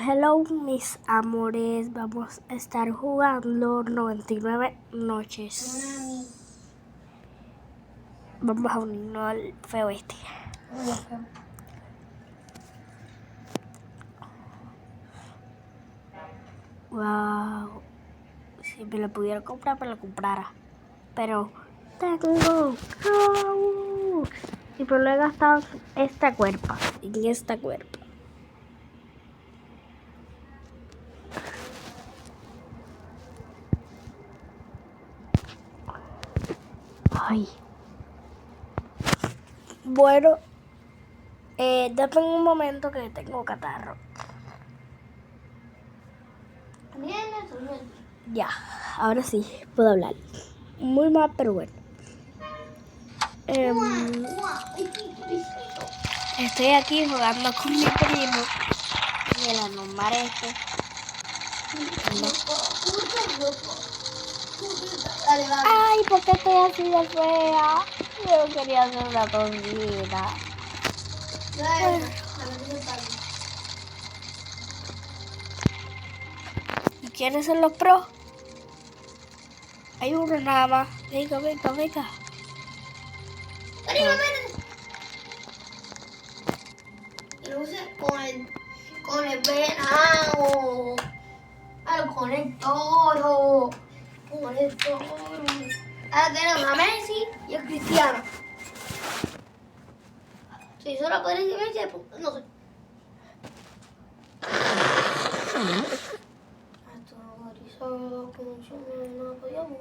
Hello mis amores, vamos a estar jugando 99 noches. Vamos a unirnos al feo este. Wow, si me lo pudiera comprar, me lo comprara. Pero tengo y pero lo he gastado en esta cuerpa. En esta cuerpa. Ay. Bueno, dame un momento que tengo catarro. Ya, ahora sí, puedo hablar. Muy mal, pero bueno. Estoy aquí jugando con mi primo. Y el anomar este. Ay, ¿por qué estoy así de fea? Yo quería hacer una tosida. ¿Quiénes son los pros? Hay uno nada más. Venga. Con el venado, con el toro, Ahora tenemos a Messi y a Cristiano. Si solo pueden decir Messi, pues, no sé.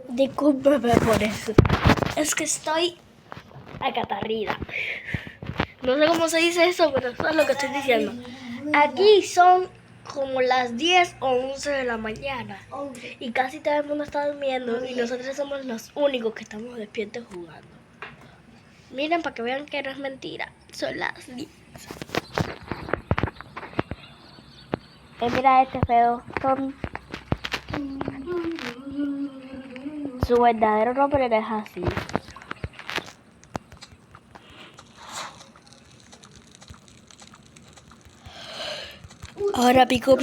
Discúlpeme por eso. Es que estoy acatarrida. No sé cómo se dice eso, pero eso es lo que estoy diciendo. Aquí son como las 10 o 11 de la mañana. Y casi todo el mundo está durmiendo. Y nosotros somos los únicos que estamos despiertos jugando. Miren para que vean que no es mentira. Son las 10. Mira este feo. Su verdadero nombre es así. Ahora pico.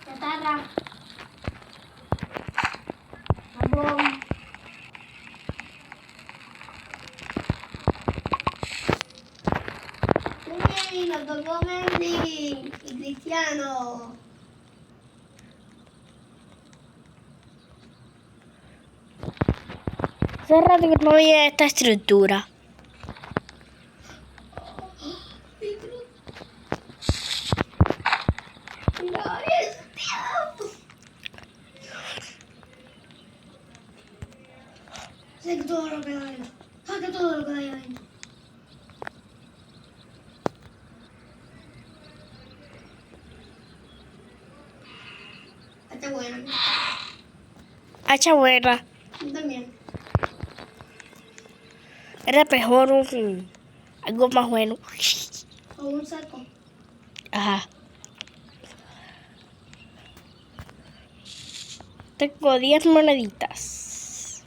Chatarra. Jabón. Nos tocó Messi y Cristiano. Hace rato que no veía esta estructura. Mira esto. Saca todo lo que hay adentro. Saca todo lo que hay adentro. Está bueno. Hacha buena. Yo también. Era mejor algo más bueno. O un saco. Ajá. Tengo 10 moneditas.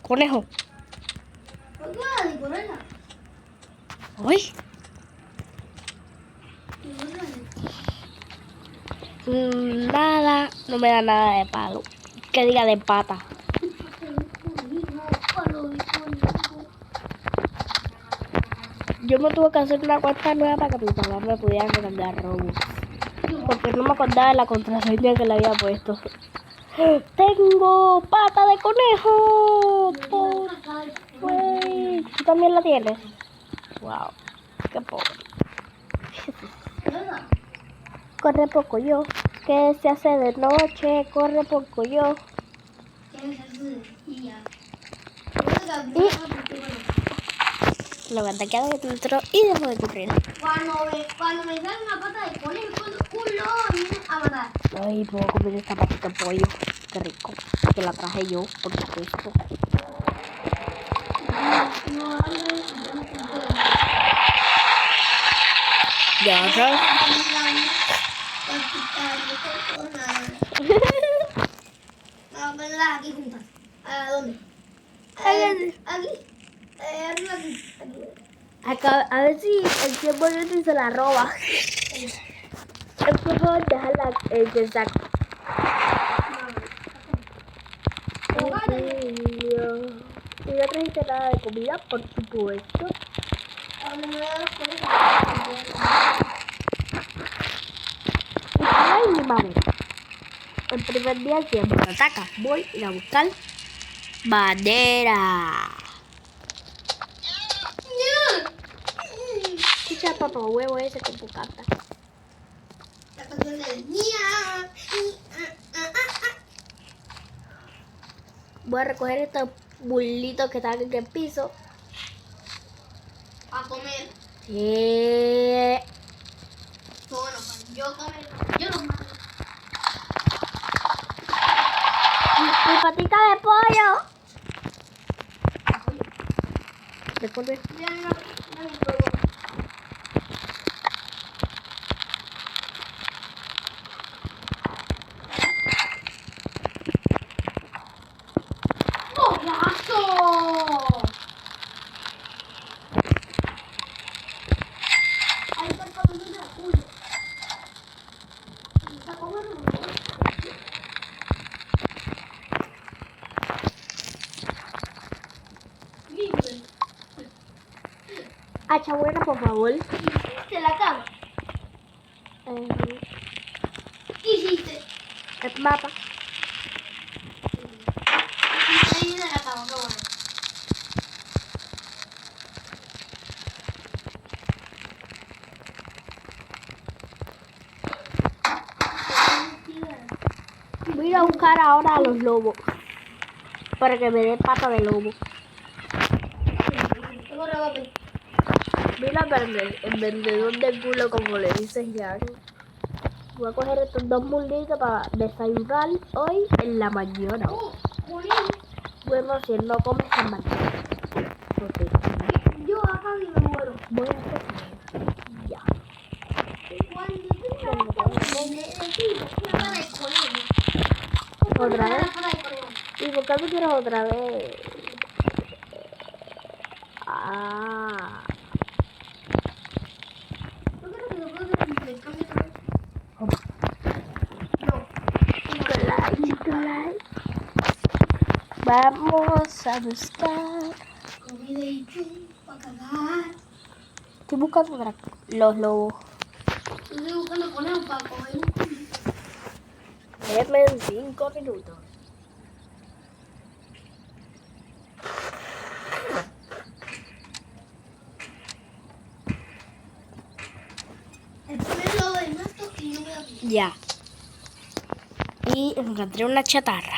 Conejo. ¿Por qué vas a decorarla? Uy. Nada. No me da nada de palo. Que diga de pata. Yo me tuve que hacer una cuenta nueva para que mi papá me pudiera mandar Robux. Porque no me acordaba de la contraseña que le había puesto. ¡Tengo pata de conejo! Wey, ¿tú también la tienes? Wow, qué pobre. Corre poco yo, que se hace de noche, corre poco yo. Lo ataqué adentro y dejó de correr. Cuando me sale una pata de conejo, un lobo viene a matar. Ay, puedo comer esta patita de pollo. Qué rico. Que la traje yo, por supuesto. Ya, Vamos a ponerlas aquí juntas. ¿A dónde? Aquí. Aquí. Arriba aquí. Aquí. Acá, a ver si el tiempo no se la roba. Por favor, déjala que saco. Y no trajiste nada de comida, por supuesto. Y ay, mi madre. El primer día que me ataca, voy a ir a buscar madera. Escucha papá huevo ese que tú cantas. La canción del Mía. Voy a recoger estos bulitos que están en el piso. A comer. Sí. Bueno, para yo comer. Yo los mato. Mi patita de pollo. Después Ya no me probó. ¡Golazo! Ahí está el color de azul. Está como el rojo. Libre. hacha buena, por favor. Hiciste la cama. Hiciste. El mapa. Hiciste la cama, qué bueno. Voy a ir a buscar ahora a los lobos. Para que me dé pata de lobo. Tengo rebote. Mira el vendedor del culo, como le dices ya. Voy a coger estos dos mulitos para desayunar hoy en la mañana. Julián. Bueno, si él no come en mañana. Okay. Yo acá y me muero. Voy a hacer ya. Cuando ¿Otra vez? ¿Y por qué me quieres otra vez? Ah. Chocolate. Vamos a buscar. Comida y chum para cagar. Estoy buscando los lobos. Estoy buscando conejos para comer. Déjenme en 5 minutos. El primer lobo de mato y no me da pie. Ya. Y encontré una chatarra.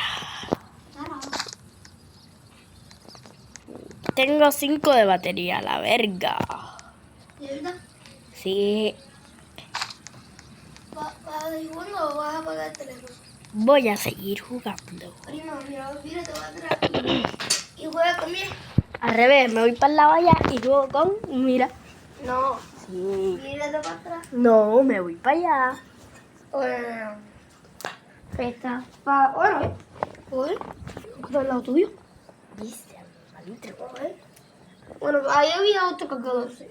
Tengo 5 de batería, la verga. ¿De verdad? Sí. Bueno, vas a apagar el teléfono. Voy a seguir jugando. Prima, mira, te voy a traer. Y juega conmigo. Al revés, me voy para la valla y juego con... Mira. No. Sí. Mírate para atrás. No, me voy para allá. Bueno. Está para... Bueno, joder. ¿Está al lado tuyo? ¿Viste? Maldito. Joder. Bueno, ahí había otro cargador, sí.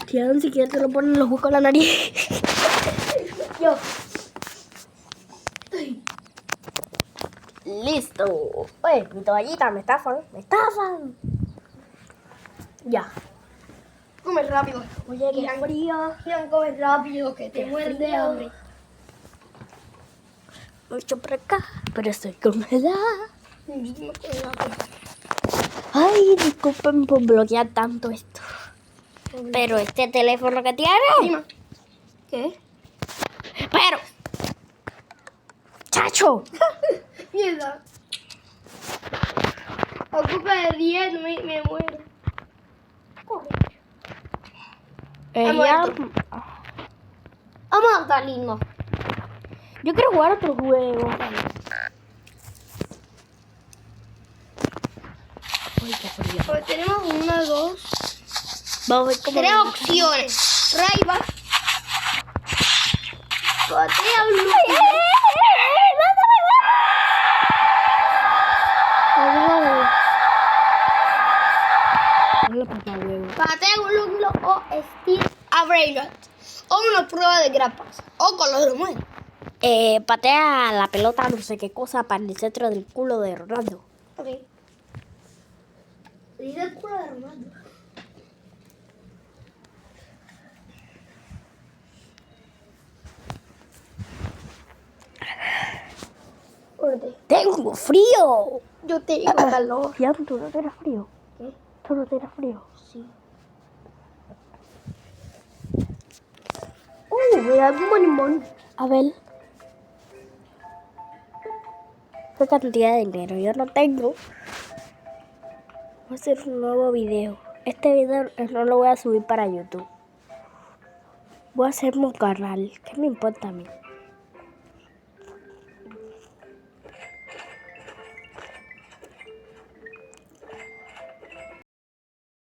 Tío, ni siquiera te lo ponen los huecos en la nariz. Yo. Listo. Oye, mi toallita, me estafan. Me estafan. Ya. Come rápido. Oye, qué frío. Quiero comer rápido, que te mueres de hambre. Mucho por acá, pero estoy congelada. Ay, disculpen por bloquear tanto esto. Pero este teléfono que tiene. Prima. ¿Qué? Pero. ¡Chacho! Mierda. Ocupa de 10, me muero. Corre. Ella. Vamos a estar lindo. Yo quiero jugar otro juego. Ay, qué frío. Pues tenemos 1, 2, Vamos a ver cómo... Tres opciones. Ray-Ban. Patea un look. Patea un look o Steel Abrainot. O una prueba de grapas. O color de muerte. Patea la pelota, no sé qué cosa, para el centro del culo de Ronaldo. Ok. Dice el culo de Ronaldo. ¡Tengo frío! Yo tengo calor. Ya, ¿tú no tienes frío? ¿Qué? ¿Tú no tienes frío? Sí. Me da un limón. A ver. ¿Qué cantidad de dinero? Yo no tengo. Voy a hacer un nuevo video. Este video no lo voy a subir para YouTube. Voy a hacerme un canal. ¿Qué me importa a mí?